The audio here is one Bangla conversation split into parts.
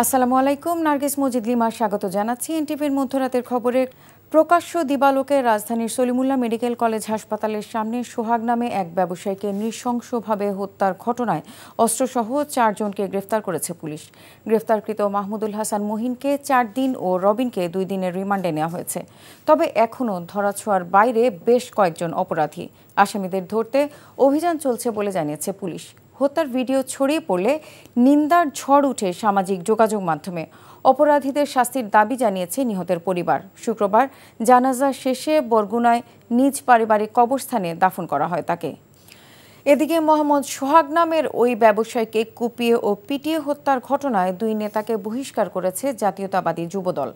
আসসালামু আলাইকুম, নার্গিস মজিদ লিমা স্বাগত জানাচ্ছি এনটিভির মধ্যরাতের খবরে। প্রকাশ্য দিবালোকে রাজধানীর সলিমুল্লাহ মেডিকেল কলেজ হাসপাতালের সামনে সোহাগ নামে এক ব্যবসায়ীকে নৃশংসভাবে হত্যার ঘটনায় অস্ত্রসহ 4 জনকে গ্রেফতার করেছে পুলিশ। গ্রেফতারকৃত মাহমুদুল হাসান মহিনকে 4 দিন ও রবিনকে 2 দিনের রিমান্ডে নেওয়া হয়েছে। তবে এখনও ধরাছোঁয়ার বাইরে বেশ কয়েকজন অপরাধী। আসামিদের ধরতে অভিযান চলছে বলে জানিয়েছে পুলিশ। হত্যার ভিডিও ছড়িয়ে পড়লে নিন্দার ঝড় উঠে সামাজিক যোগাযোগ মাধ্যমে। অপরাধীদের শাস্তির দাবি জানিয়েছে নিহতের পরিবার। শুক্রবার জানাজা শেষে বরগুনায় নিজ পারিবারিক কবরস্থানে দাফন করা হয় তাকে। এদিকে মোহাম্মদ সোহাগ নামের ওই ব্যবসায়ীকে কুপিয়ে ও পিটিয়ে হত্যার ঘটনায় 2 নেতাকে বহিষ্কার করেছে জাতীয়তাবাদী যুবদল।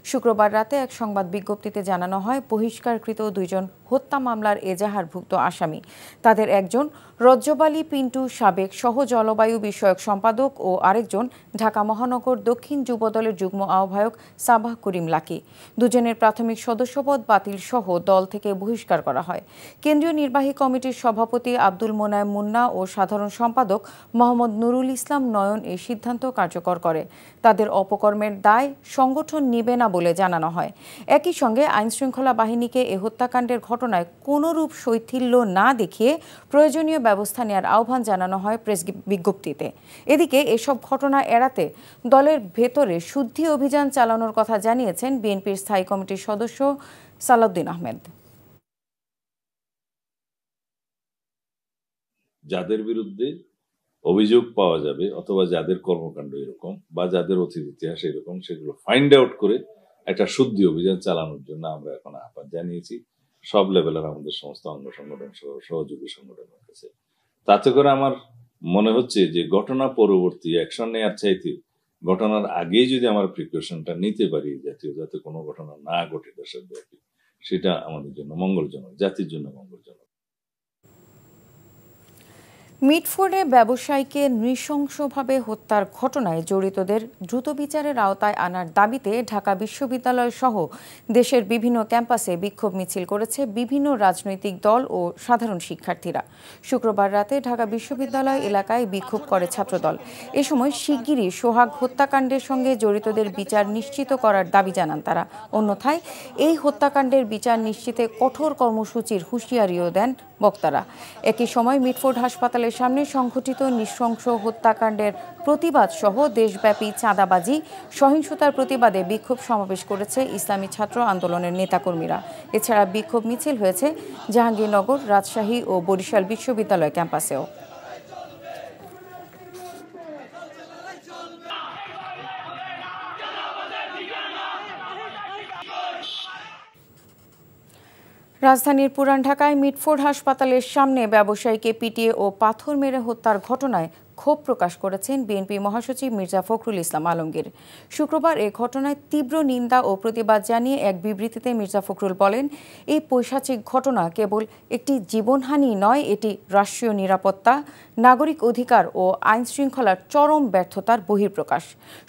শুক্রবার রাতে এক সংবাদ বিজ্ঞপ্তিতে জানানো হয়, বহিষ্কারকৃত 2 জন হত্যা মামলার এজাহারভুক্ত আসামি। তাদের একজন রজ্জবালী পিন্টু, সাবেক সহ জলবায়ু বিষয়ক সম্পাদক, ও আরেকজন ঢাকা মহানগর দক্ষিণ যুবদলের যুগ্ম আহ্বায়ক সাবাহ করিম লাকি। দুজনের প্রাথমিক সদস্যপদ বাতিল সহ দল থেকে বহিষ্কার করা হয়। কেন্দ্রীয় নির্বাহী কমিটির সভাপতি আব্দুল মোনায়েম মুন্না ও সাধারণ সম্পাদক মোহাম্মদ নুরুল ইসলাম নয়ন এই সিদ্ধান্ত কার্যকর করে। তাদের অপকর্মের দায় সংগঠন নিবে না বলে জানানো হয়। একই সঙ্গে আইনশৃঙ্খলা বাহিনীকে এ হত্যাকাণ্ডের ঘটনায় কোনোরূপ শৈথিল্য না দেখিয়ে প্রয়োজনীয় ব্যবস্থা নেওয়ার আহ্বান জানানো হয় প্রেস বিজ্ঞপ্তিতে। এদিকে এসব ঘটনা এড়াতে দলের ভেতরে শুদ্ধি অভিযান চালানোর কথা জানিয়েছেন বিএনপির স্থায়ী কমিটির সদস্য সালাউদ্দিন আহমেদ। যাদের বিরুদ্ধে অভিযোগ পাওয়া যাবে অথবা যাদের কর্মকাণ্ড এরকম বা যাদের অতীত ইতিহাস এরকম, সেগুলো ফাইন্ড আউট করে একটা শুদ্ধি অভিযান চালানোর জন্য আমরা এখন আহ্বান জানিয়েছি সব লেভেলের আমাদের সমস্ত অঙ্গ সংগঠন সহ সহযোগী সংগঠনের কাছে। তাতে করে আমার মনে হচ্ছে যে ঘটনা পরবর্তী অ্যাকশন নেওয়ার চাইতে ঘটনার আগেই যদি আমরা প্রিকশনটা নিতে পারি জাতীয়, যাতে কোনো ঘটনা না ঘটে দেশের ব্যাপী, সেটা আমাদের জন্য মঙ্গলজনক, জাতির জন্য মঙ্গলজনক। মিটফোর্ডে ব্যবসায়ীকে নৃশংসভাবে হত্যার ঘটনায় জড়িতদের দ্রুত বিচারের আওতায় আনার দাবিতে ঢাকা বিশ্ববিদ্যালয় সহ দেশের বিভিন্ন ক্যাম্পাসে বিক্ষোভ মিছিল করেছে বিভিন্ন রাজনৈতিক দল ও সাধারণ শিক্ষার্থীরা। শুক্রবার রাতে ঢাকা বিশ্ববিদ্যালয় এলাকায় বিক্ষোভ করে ছাত্রদল। এ সময় শিগগিরই সোহাগ হত্যাকাণ্ডের সঙ্গে জড়িতদের বিচার নিশ্চিত করার দাবি জানান তারা। অন্যথায় এই হত্যাকাণ্ডের বিচার নিশ্চিতে কঠোর কর্মসূচির হুঁশিয়ারিও দেন বক্তারা। একই সময় মিটফোর্ড হাসপাতালের সামনে সংঘটিত নৃশংস হত্যাকাণ্ডের প্রতিবাদ সহ দেশব্যাপী চাঁদাবাজি, সহিংসতার প্রতিবাদে বিক্ষোভ সমাবেশ করেছে ইসলামী ছাত্র আন্দোলনের নেতাকর্মীরা। এছাড়া বিক্ষোভ মিছিল হয়েছে জাহাঙ্গীরনগর, রাজশাহী ও বরিশাল বিশ্ববিদ্যালয় ক্যাম্পাসেও। রাজধানীর পুরান ঢাকায় মিটফোর্ড হাসপাতালের সামনে ব্যবসায়ীকে পিটিয়ে ও পাথর মেরে হত্যার ঘটনায় ক্ষোভ প্রকাশ করেছেন বিএনপি মহাসচিব মির্জা ফখরুল ইসলাম আলমগীর। শুক্রবার এ ঘটনায় তীব্র নিন্দা ও প্রতিবাদ জানিয়ে এক বিবৃতিতে মির্জা ফখরুল বলেন, এই পৈশাচিক ঘটনা কেবল একটি জীবনহানি নয়, এটি রাষ্ট্রীয় নিরাপত্তা, নাগরিক অধিকার ও আইন শৃঙ্খলার চরম ব্যর্থতার বহিঃপ্রকাশ।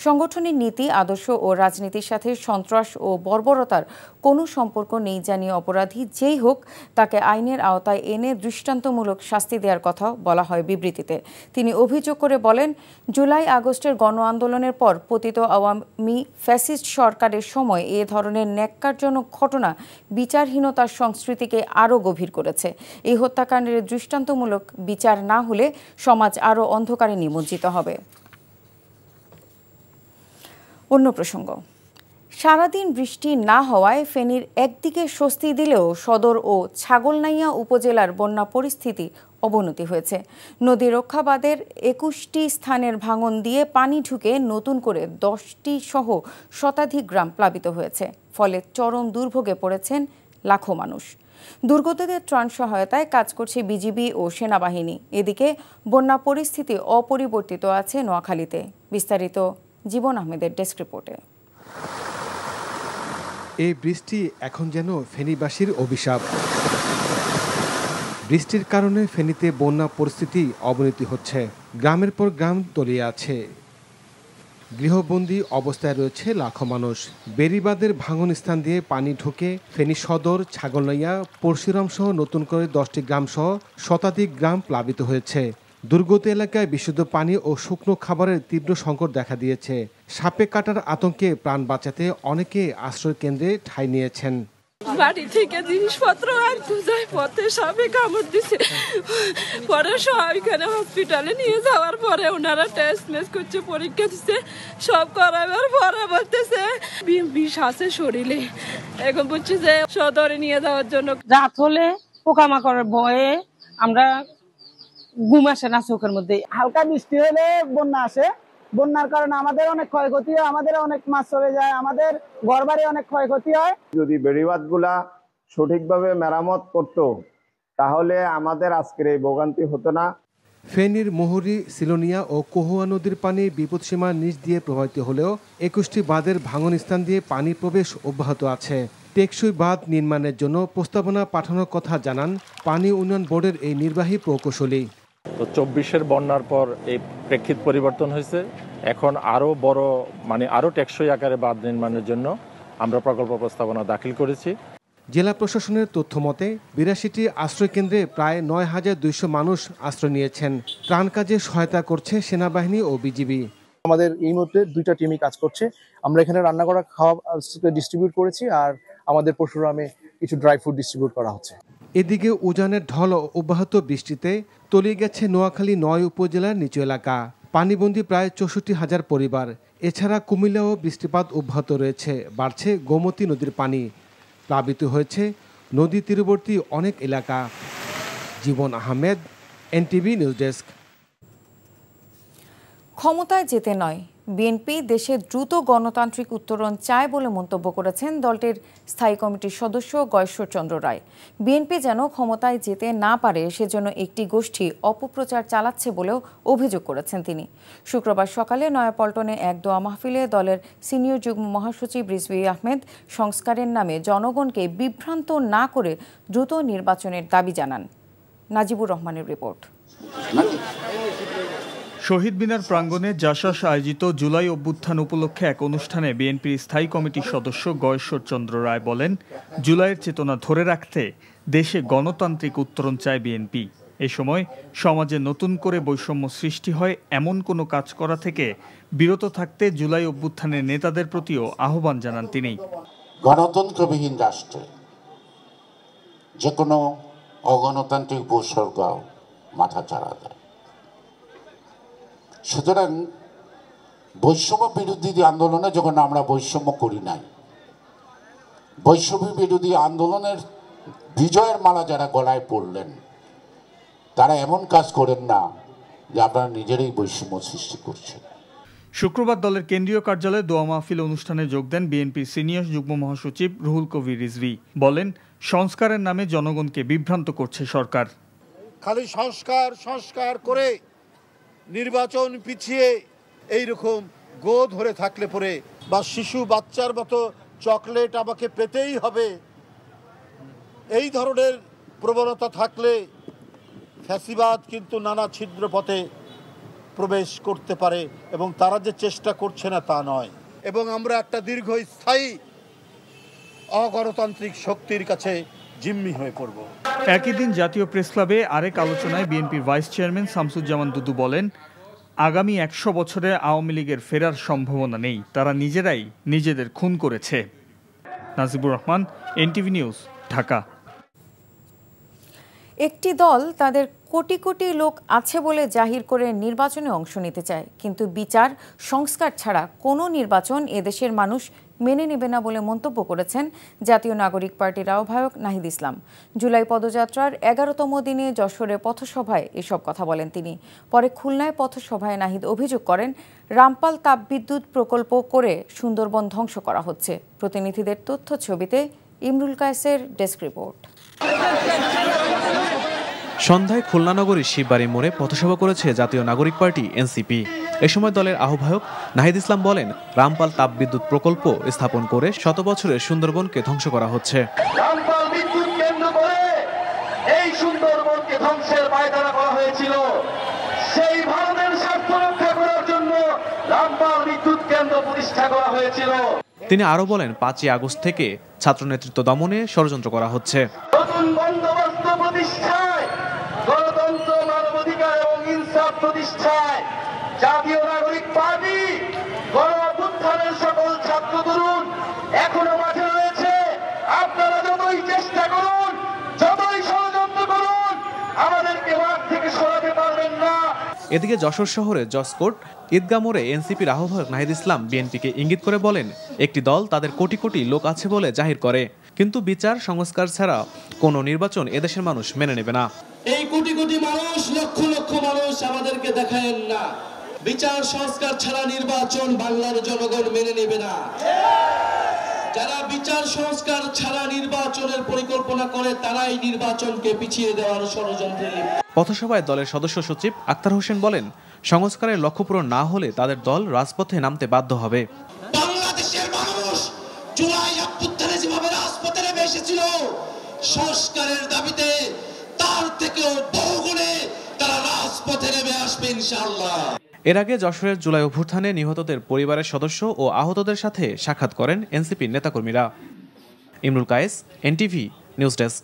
সংগঠনের নীতি, আদর্শ ও রাজনীতির সাথে সন্ত্রাস ও বর্বরতার কোনো সম্পর্ক নেই জানিয়ে অপরাধী যেই হোক তাকে আইনের আওতায় এনে দৃষ্টান্তমূলক শাস্তি দেওয়ার কথা বলা হয় বিবৃতিতে। তিনি অভিযোগ করে বলেন, জুলাই আগস্টের গণ আন্দোলনের পর পতিত আওয়ামী ফ্যাসিস্ট সরকারের সময় এ ধরনের ন্যাক্কারজনক ঘটনা বিচারহীনতার সংস্কৃতিকে আরও গভীর করেছে। এই হত্যাকাণ্ডের দৃষ্টান্তমূলক বিচার না হলে সমাজ আরও অন্ধকারে নিমজ্জিত হবে। অন্য প্রসঙ্গ, সারাদিন বৃষ্টি না হওয়ায় ফেনীর একদিকে স্বস্তি দিলেও সদর ও ছাগলনাইয়া উপজেলার বন্যা পরিস্থিতি অবনতি হয়েছে। নদী রক্ষাবাদের 21টি স্থানের ভাঙন দিয়ে পানি ঢুকে নতুন করে 10টি সহ শতাধিক গ্রাম প্লাবিত হয়েছে। ফলে চরম দুর্ভোগে পড়েছেন লাখো মানুষ। দুর্গতদের ত্রাণ সহায়তায় কাজ করছে বিজিবি ও সেনাবাহিনী। এদিকে বন্যা পরিস্থিতি অপরিবর্তিত আছে নোয়াখালীতে। বিস্তারিত জীবন আহমেদের ডেস্ক রিপোর্টে। এই বৃষ্টি এখন যেন ফেনীবাসীর অভিশাপ। বৃষ্টির কারণে ফেনীতে বন্যা পরিস্থিতি অবনতি হচ্ছে। গ্রামের পর গ্রাম তলিয়ে আছে। গৃহবন্দী অবস্থায় রয়েছে লাখো মানুষ। বেড়িবাঁধের ভাঙন স্থান দিয়ে পানি ঢুকে ফেনী সদর, ছাগলনাইয়া, পরশুরাম সহ নতুন করে 10টি গ্রাম সহ শতাধিক গ্রাম প্লাবিত হয়েছে। দুর্গত এলাকায় বিশুদ্ধ পানি ও শুকনো খাবারের তীব্র সংকট দেখা দিয়েছে। সাপে কাটার আতঙ্কে প্রাণ বাঁচাতে অনেকে আশ্রয় কেন্দ্রে ঠাঁই নিয়েছেন। বাড়ি থেকে জিনিসপত্র আনতে যাই, পথে সাপে কামড় দিছে। পরে এখানে হসপিটালে নিয়ে যাওয়ার পরে ওনারা টেস্ট করছে, পরীক্ষা দিচ্ছে, সব করাবার পরে বলতেছে বিষ আছে শরীরে। এখন বলছি যে সদরে নিয়ে যাওয়ার জন্য। রাত হলে পোকামাকড়ের ভয়ে আমরা ঘুম আসে না চোখের মধ্যে। হালকা বৃষ্টি হলে বন্যা আসে, বন্যার কারণে আমাদের অনেক ক্ষয়ক্ষতি হয়, আমাদের অনেক মাছ চলে যায়, আমাদের ঘরবাড়ি অনেক ক্ষয়ক্ষতি হয়। যদি বেড়িবাঁধগুলা সঠিকভাবে মেরামত করত তাহলে আমাদের আজকের এই ভোগান্তি হতো না। ফেনীর মুহুরী, সিলোনিয়া ও কহুয়া নদীর পানি বিপদসীমার নিচ দিয়ে প্রবাহিত হলেও 21টি বাঁধের ভাঙন স্থান দিয়ে পানি প্রবেশ অব্যাহত আছে। টেকসই বাঁধ নির্মাণের জন্য প্রস্তাবনা পাঠানোর কথা জানান পানি উন্নয়ন বোর্ডের এই নির্বাহী প্রকৌশলী। তো 24-এর বন্যার পর এই প্রেক্ষিত পরিবর্তন হয়েছে। এখন আরও বড় আরও টেকসই আকারে বাঁধ নির্মাণের জন্য আমরা প্রকল্প প্রস্তাবনা দাখিল করেছি। জেলা প্রশাসনের তথ্য মতে 82টি আশ্রয়কেন্দ্রে প্রায় 9,200 মানুষ আশ্রয় নিয়েছেন। ত্রাণ কাজে সহায়তা করছে সেনাবাহিনী ও বিজিবি। আমাদের এই মুহূর্তে 2টা টিমই কাজ করছে। আমরা এখানে রান্না করা খাওয়া ডিস্ট্রিবিউট করেছি, আর আমাদের পরশুরামে কিছু ড্রাই ফুড ডিস্ট্রিবিউট করা হচ্ছে। এদিকে উজানের ঢল ও অব্যাহত বৃষ্টিতে তলিয়ে গেছে নোয়াখালী 9 উপজেলার নিচু এলাকা। পানিবন্দী প্রায় 64,000 পরিবার। এছাড়া কুমিল্লাও বৃষ্টিপাত অব্যাহত রয়েছে। বাড়ছে গোমতী নদীর পানি। প্লাবিত হয়েছে নদী তীরবর্তী অনেক এলাকা। জীবন আহমেদ, এনটিভি নিউজ ডেস্ক। ক্ষমতায় যেতে নয়, বিএনপি দেশে দ্রুত গণতান্ত্রিক উত্তরণ চায় বলে মন্তব্য করেছেন দলটির স্থায়ী কমিটির সদস্য গয়েশ্বরচন্দ্র রায়। বিএনপি যেন ক্ষমতায় যেতে না পারে সেজন্য একটি গোষ্ঠী অপপ্রচার চালাচ্ছে বলেও অভিযোগ করেছেন তিনি। শুক্রবার সকালে নয়াপল্টনে এক দোয়া মাহফিলে দলের সিনিয়র যুগ্ম মহাসচিব রিজভী আহমেদ সংস্কারের নামে জনগণকে বিভ্রান্ত না করে দ্রুত নির্বাচনের দাবি জানান। নাজিবুর রহমানের রিপোর্ট। শহীদ মিনার প্রাঙ্গণে জাসাস আয়োজিত জুলাই অভ্যুত্থান উপলক্ষে এক অনুষ্ঠানে বিএনপির স্থায়ী কমিটির সদস্য গয়েশ্বরচন্দ্র রায় বলেন, জুলাইয়ের চেতনা ধরে রাখতে দেশে গণতান্ত্রিক উত্তরণ চায় বিএনপি। এ সময় সমাজে নতুন করে বৈষম্য সৃষ্টি হয় এমন কোনো কাজ করা থেকে বিরত থাকতে জুলাই অভ্যুত্থানের নেতাদের প্রতিও আহ্বান জানান তিনি। গণতন্ত্রবিহীন রাষ্ট্রে যে কোনো অগণতান্ত্রিক উপসর্গ মাথা চাড়া দেয়। সুতরাং বৈষম্য বিরোধী আন্দোলনে যখন আমরা বৈষম্য করি নাই, বৈষম্য বিরোধী আন্দোলনের বিজয়ের মালা যারা গলায় পড়লেন তারা এমন কাজ করেন না যে আপনারা নিজেরাই বৈষম্য সৃষ্টি করছেন। শুক্রবার দলের কেন্দ্রীয় কার্যালয়ে দোয়া মাহফিল অনুষ্ঠানে যোগ দেন বিএনপির সিনিয়র যুগ্ম মহাসচিব রুহুল কবির রিজভী। বলেন, সংস্কারের নামে জনগণকে বিভ্রান্ত করছে সরকার। খালি সংস্কার করে নির্বাচন পিছিয়ে এইরকম গো ধরে থাকলে পরে বা শিশু বাচ্চার মতো চকলেট আমাকে পেতেই হবে, এই ধরনের প্রবণতা থাকলে ফ্যাসিবাদ কিন্তু নানা ছিদ্র পথে প্রবেশ করতে পারে এবং তারা যে চেষ্টা করছে না তা নয়। এবং আমরা একটা দীর্ঘস্থায়ী অগণতান্ত্রিক শক্তির কাছে জিম্মি হয়ে পড়ব। একই দিন জাতীয় প্রেস ক্লাবে আরেক আলোচনায় বিএনপির ভাইস চেয়ারম্যান শামসুজ্জামান দুদু বলেন, আগামী 100 বছরে আওয়ামী লীগের ফেরার সম্ভাবনা নেই, তারা নিজেরাই নিজেদের খুন করেছে। Najibur Rahman, NTV news, Dhaka. একটি দল তাদের কোটি কোটি লোক আছে বলে জাহির করে নির্বাচনে অংশ নিতে চায়, কিন্তু বিচার সংস্কার ছাড়া কোনো নির্বাচন এদেশের মানুষ মেনে নেবে না বলে মন্তব্য করেছেন জাতীয় নাগরিক পার্টির আহ্বায়ক নাহিদ ইসলাম। জুলাই পদযাত্রার 11তম দিনে যশোরে পথসভায় এসব কথা বলেন তিনি। পরে খুলনায় পথসভায় নাহিদ অভিযোগ করেন, রামপাল তাপবিদ্যুৎ প্রকল্প করে সুন্দরবন ধ্বংস করা হচ্ছে। প্রতিনিধিদের তথ্য ছবিতে ইমরুল কায়েসের ডেস্ক রিপোর্ট। সন্ধ্যায় খুলনা নগরীর শিববাড়ি মোড়ে পথসভা করেছে জাতীয় নাগরিক পার্টি এনসিপি। এ সময় দলের আহ্বায়ক নাহিদ ইসলাম বলেন, রামপাল তাপবিদ্যুৎ প্রকল্প স্থাপন করে 100 বছরের সুন্দরবনকে ধ্বংস করা হচ্ছে। রামপাল বিদ্যুৎ কেন্দ্র করে এই সুন্দরবনকে ধ্বংসের পায়তারা করা হয়েছিল। সেই ভারতের স্বার্থ রক্ষা করার জন্য রামপাল বিদ্যুৎ কেন্দ্র প্রতিষ্ঠা করা হয়েছিল। তিনি আরো বলেন, 5ই আগস্ট থেকে ছাত্র নেতৃত্ব দমনে ষড়যন্ত্র করা হচ্ছে। নতুন বন্দোবস্ত প্রতিষ্ঠায় গণতন্ত্র, মানবাধিকার এবং ইনসাফ প্রতিষ্ঠায় জাতীয় নাগরিক পার্টি গণ অভ্যুত্থানের সকল ছাত্র তরুণ এখনো মাঠে রয়েছে। আপনারা যতই চেষ্টা করুন, যতই ষড়যন্ত্র করুন, আমাদেরকে মাঠ থেকে সরাতে পারবেন না। এদিকে যশোর শহরে জসকোট ঈদগাহ মোড়ে এনসিপির আহ্বায়ক নাহিদ ইসলাম বিএনপিকে ইঙ্গিত করে বলেন, একটি দল তাদের কোটি কোটি লোক আছে বলে জাহির করে, কিন্তু বিচার সংস্কার ছাড়া কোনো নির্বাচন এদেশের মানুষ মেনে নেবে না। এই কোটি কোটি মানুষ, লক্ষ লক্ষ মানুষ আমাদেরকে দেখায়েন না, বিচার সংস্কার ছাড়া নির্বাচন বাংলার জনগণ মেনে নেবে না। যারা বিচার সংস্কার ছাড়া নির্বাচনের পরিকল্পনা করে তারাই নির্বাচনকে পিছিয়ে দেওয়ার ষড়যন্ত্রে লিপ্ত। পথসভায় দলের সদস্য সচিব আক্তার হোসেন বলেন, সংস্কারের লক্ষ্য পূরণ না হলে তাদের দল রাজপথে নামতে বাধ্য হবে। বাংলাদেশের মানুষ জুলাই অভ্যুত্থানে যেভাবে রাজপথে নেমে এসেছিল সংস্কারের দাবিতে, তার থেকেও বহুগুণে তারা রাজপথে নেমে আসবে ইনশাআল্লাহ। এর আগে যশোরের জুলাই অভ্যুত্থানে নিহতদের পরিবারের সদস্য ও আহতদের সাথে সাক্ষাৎ করেন এনসিপির নেতাকর্মীরা। Imrul Kayes, NTV news desk.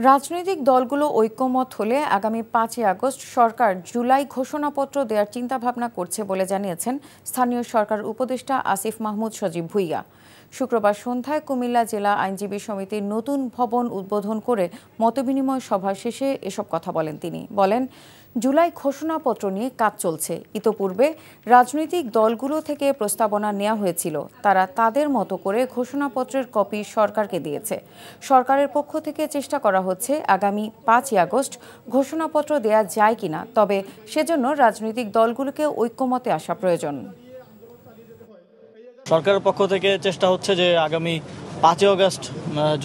রাজনৈতিক দলগুলো ঐক্যমত হলে আগামী 5ই আগস্ট সরকার জুলাই ঘোষণাপত্র দেওয়ার চিন্তাভাবনা করছে বলে জানিয়েছেন স্থানীয় সরকার উপদেষ্টা আসিফ মাহমুদ সজীব ভুইয়া। শুক্রবার সন্ধ্যায় কুমিল্লা জেলা আইনজীবী সমিতির নতুন ভবন উদ্বোধন করে মতবিনিময় সভা শেষে এসব কথা বলেন তিনি। বলেন, জুলাই ঘোষণাপত্র নিয়ে কাজ চলছে। ইতোপূর্বে রাজনৈতিক দলগুলো থেকে প্রস্তাবনা নেওয়া হয়েছিল, তারা তাদের মতো করে ঘোষণাপত্রের কপি সরকারকে দিয়েছে। সরকারের পক্ষ থেকে চেষ্টা করা হচ্ছে আগামী 5ই আগস্ট ঘোষণাপত্র দেয়া যায় কিনা, তবে সেজন্য রাজনৈতিক দলগুলোকে ঐক্যমতে আসা প্রয়োজন। সরকারের পক্ষ থেকে চেষ্টা হচ্ছে যে আগামী 5ই আগস্ট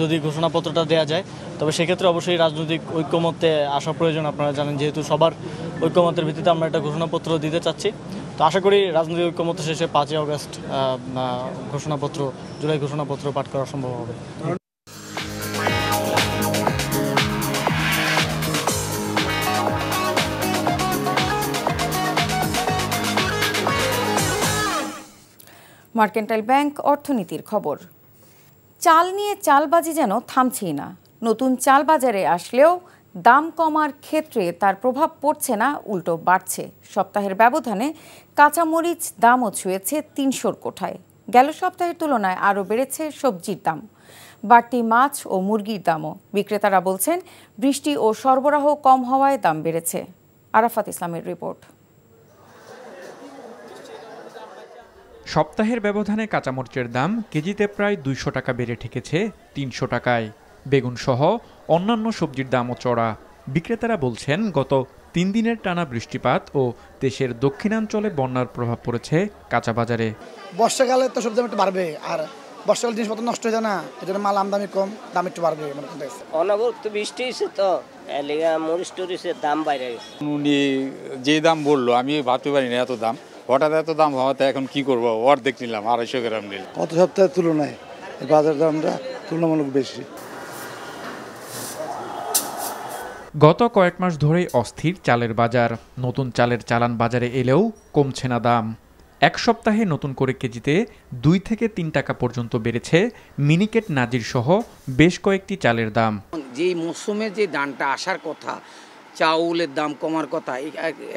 যদি ঘোষণাপত্রটা দেওয়া যায়, তবে সেক্ষেত্রে অবশ্যই রাজনৈতিক ঐক্যমতে আসা প্রয়োজন। আপনারা জানেন, যেহেতু সবার ঐক্যমতের ভিত্তিতে আমরা একটা ঘোষণাপত্র দিতে চাচ্ছি, তো আশা করি রাজনৈতিক ঐক্যমত শেষে 5ই আগস্ট ঘোষণাপত্র, জুলাই ঘোষণাপত্র পাঠ করা সম্ভব হবে। মার্কেন্টাইল ব্যাংক অর্থনীতির খবর। চাল নিয়ে চালবাজি যেন থামছেই না। নতুন চাল বাজারে আসলেও দাম কমার ক্ষেত্রে তার প্রভাব পড়ছে না, উল্টো বাড়ছে। সপ্তাহের ব্যবধানে কাঁচামরিচ দামও ছুঁয়েছে 300-র কোঠায়। গেল সপ্তাহের তুলনায় আরও বেড়েছে সবজির দাম, বাড়তি মাছ ও মুরগির দামও। বিক্রেতারা বলছেন, বৃষ্টি ও সরবরাহ কম হওয়ায় দাম বেড়েছে। আরাফাত ইসলামের রিপোর্ট। সপ্তাহের ব্যবধানে কাঁচামরিচের দাম কেজিতে প্রায় 200 টাকা বেড়ে ঠেকেছে 300 টাকায়। বেগুন সহ অন্যান্য সবজির দামও চড়া। বিক্রেতারা বলছেন, গত 3 দিনের টানা বৃষ্টিপাত ও দেশের দক্ষিণাঞ্চলে বন্যার প্রভাব পড়েছে কাঁচা বাজারে। বর্ষাকালে তো সবজি দাম একটু বাড়বে, আর বর্ষাকালে জিনিসপত্র নষ্ট হয়ে যায় না, এই জন্য মাল আমদানি কম, দাম একটু বাড়বে। অনবরত বৃষ্টি হয়েছে তো মরিচ টরিচের দাম বাইরে গেছে। উনি যে দাম বললো আমি ভাবতে পারি না এত দাম, হঠাৎ এত দাম হওয়াতে এখন কি করবো, অর্ধেক নিলাম, 250 গ্রাম নিলাম। গত সপ্তাহের তুলনায় বাজার দামটা তুলনামূলক বেশি। গত কয়েক মাস ধরেই অস্থির চালের বাজার। নতুন চালের চালান বাজারে এলেও কমছে না দাম। এক সপ্তাহে নতুন করে কেজিতে 2 থেকে 3 টাকা পর্যন্ত বেড়েছে মিনিকেট, নাজির সহ বেশ কয়েকটি চালের দাম। যে মৌসুমে যে দামটা আসার কথা, চাউলের দাম কমার কথা,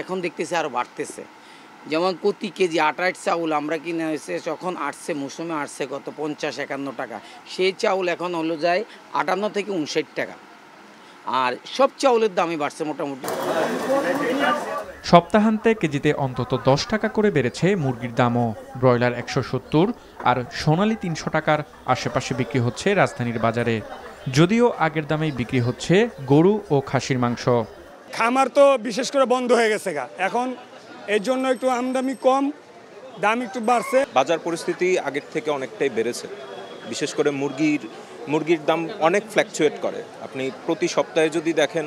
এখন দেখতেছি আরও বাড়তেছে। যেমন প্রতি কেজি 8 চাউল আমরা কিনে হয়েছে, যখন আসছে মৌসুমে আসছে কত 50-51 টাকা, সেই চাউল এখন হলো যায় 58 থেকে 59 টাকা। আর সব চাউলের দামই বাড়ছে মোটামুটি। সপ্তাহান্তে কেজিতে অন্তত 10 টাকা করে বেড়েছে মুরগির দামও। ব্রয়লার 170 আর সোনালী 300 টাকার আশেপাশে বিক্রি হচ্ছে রাজধানীর বাজারে। যদিও আগের দামেই বিক্রি হচ্ছে গরু ও খাসির মাংস। খামার তো বিশেষ করে বন্ধ হয়ে গেছে এখন, এর জন্য একটু আমদানি কম, দাম একটু বাড়ছে। বাজার পরিস্থিতি আগের থেকে অনেকটাই বেড়েছে। বিশেষ করে মুরগির দাম অনেক ফ্ল্যাকচুয়েট করে। আপনি প্রতি সপ্তাহে যদি দেখেন,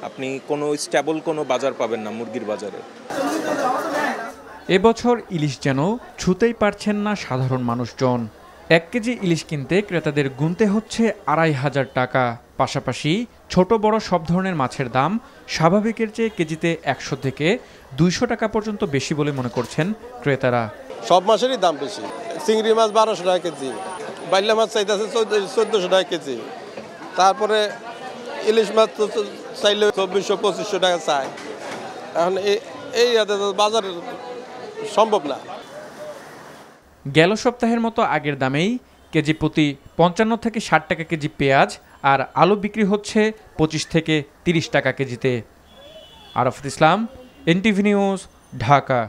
আপনি কোনো স্টেবল কোনো বাজার পাবেন না মুরগির বাজারে। এবছর ইলিশ যেন ছুঁতেই পারছেন না সাধারণ মানুষজন। 1 কেজি ইলিশ কিনতে ক্রেতাদের গুনতে হচ্ছে 2500 টাকা। পাশাপাশি ছোট বড় সব ধরনের মাছের দাম স্বাভাবিকের চেয়ে কেজিতে 100 থেকে 200 টাকা পর্যন্ত বেশি বলে মনে করছেন ক্রেতারা। সব মাছেরই দাম বেশি। চিংড়ি মাছ 1200 টাকা কেজি, বাইলা মাছ চাইতেছে 1400 টাকা কেজি, তারপরে ইলিশ মাছ তো চাইলে 2400-2500 টাকা চায়। এখন এই বাজার সম্ভব না। গেল সপ্তাহের মতো আগের দামেই কেজি প্রতি 55 থেকে 60 টাকা কেজি পেঁয়াজ আর আলু বিক্রি হচ্ছে 25 থেকে 30 টাকা কেজিতে। আরাফাত ইসলাম, এনটিভি নিউজ, ঢাকা।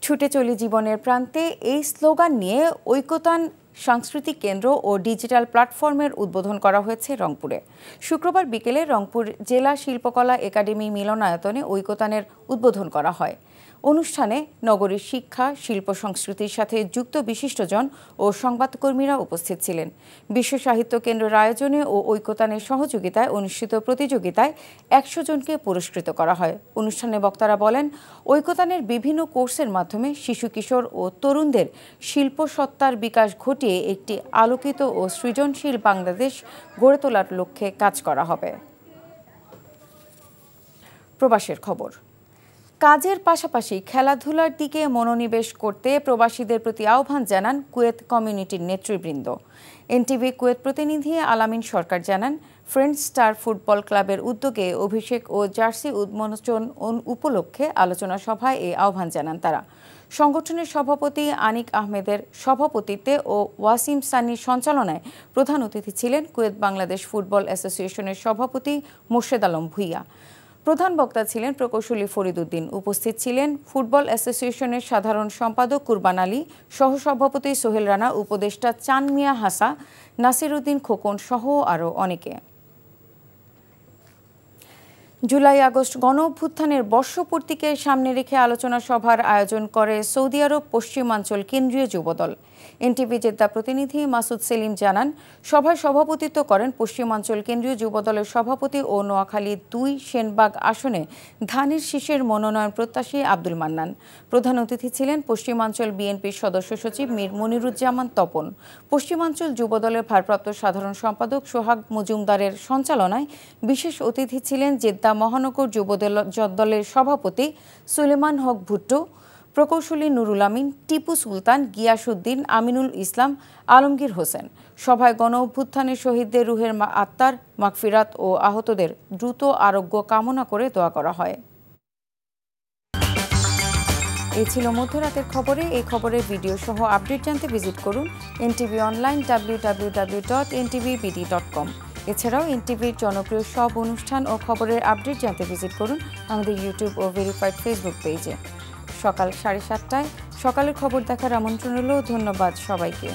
ছুটে চলি জীবনের প্রান্তে এই স্লোগান নিয়ে ঐকতান সাংস্কৃতিক কেন্দ্র ও ডিজিটাল প্ল্যাটফর্মের উদ্বোধন করা হয়েছে রংপুরে। শুক্রবার বিকেলে রংপুর জেলা শিল্পকলা একাডেমি মিলনায়তনে ঐকতানের উদ্বোধন করা হয়। অনুষ্ঠানে নগরীর শিক্ষা, শিল্প সংস্কৃতির সাথে যুক্ত বিশিষ্টজন ও সংবাদকর্মীরা উপস্থিত ছিলেন। বিশ্ব সাহিত্য কেন্দ্রের আয়োজনে ও ঐকতানের সহযোগিতায় অনুষ্ঠিত প্রতিযোগিতায় 100 জনকে পুরস্কৃত করা হয়। অনুষ্ঠানে বক্তারা বলেন, ঐকতানের বিভিন্ন কোর্সের মাধ্যমে শিশু, কিশোর ও তরুণদের শিল্পসত্তার বিকাশ ঘটিয়ে একটি আলোকিত ও সৃজনশীল বাংলাদেশ গড়ে তোলার লক্ষ্যে কাজ করা হবে। প্রবাসের খবর। কাজের পাশাপাশি খেলাধুলার দিকে মনোনিবেশ করতে প্রবাসীদের প্রতি আহ্বান জানান কুয়েত কমিউনিটির নেতৃবৃন্দ। এনটিভি কুয়েত প্রতিনিধি আলামিন সরকার জানান, ফ্রেন্ডস স্টার ফুটবল ক্লাবের উদ্যোগে অভিষেক ও জার্সি উন্মোচন উপলক্ষে আলোচনা সভায় এই আহ্বান জানান তারা। সংগঠনের সভাপতি আনিক আহমেদের সভাপতিত্বে ও ওয়াসিম সানির সঞ্চালনায় প্রধান অতিথি ছিলেন কুয়েত বাংলাদেশ ফুটবল অ্যাসোসিয়েশনের সভাপতি মোর্শেদ আলম ভুইয়া। প্রধান বক্তা ছিলেন প্রকৌশলী ফরিদ উদ্দিন। উপস্থিত ছিলেন ফুটবল অ্যাসোসিয়েশনের সাধারণ সম্পাদক কুরবান আলী, সহসভাপতি সোহেল রানা, উপদেষ্টা চান মিয়া হাসা, নাসির উদ্দিন খোকন সহ আরও অনেকে। জুলাই আগস্ট গণ অভ্যুত্থানের বর্ষপূর্তিকে সামনে রেখে আলোচনা সভার আয়োজন করে সৌদি আরব পশ্চিমাঞ্চল কেন্দ্রীয় যুবদল। এনটিভি জেদ্দা প্রতিনিধি মাসুদ সেলিম জানান, সভায় সভাপতিত্ব করেন পশ্চিমাঞ্চল কেন্দ্রীয় যুবদলের সভাপতি ও নোয়াখালী 2 সেনবাগ আসনে ধানের শীষের মনোনয়ন প্রত্যাশী আব্দুল মান্নান। প্রধান অতিথি ছিলেন পশ্চিমাঞ্চল বিএনপির সদস্য সচিব মীর মনিরুজ্জামান তপন। পশ্চিমাঞ্চল যুবদলের ভারপ্রাপ্ত সাধারণ সম্পাদক সোহাগ মজুমদারের সঞ্চালনায় বিশেষ অতিথি ছিলেন জেদ্দা মহানগর যুবদলের সভাপতি সুলেমান হক ভুট্টো, প্রকৌশলী নুরুল আমিন, টিপু সুলতান, গিয়াসউদ্দিন, আমিনুল ইসলাম, আলমগীর হোসেন। সভায় গণ অভ্যুত্থানের শহীদদের রুহের আত্মার মাগফিরাত ও আহতদের দ্রুত আরোগ্য কামনা করে দোয়া করা হয়। এই ছিল মধ্যরাতের খবরে। এই খবরের ভিডিও সহ আপডেট জানতে ভিজিট করুন এনটিভি অনলাইন www.ntvbd.com। এছাড়াও এনটিভির জনপ্রিয় সব অনুষ্ঠান ও খবরের আপডেট জানতে ভিজিট করুন আমাদের ইউটিউব ও ভেরিফাইড ফেসবুক পেজে। সকাল 7:30টায় সকালের খবর দেখার আমন্ত্রণ রইল। ধন্যবাদ সবাইকে।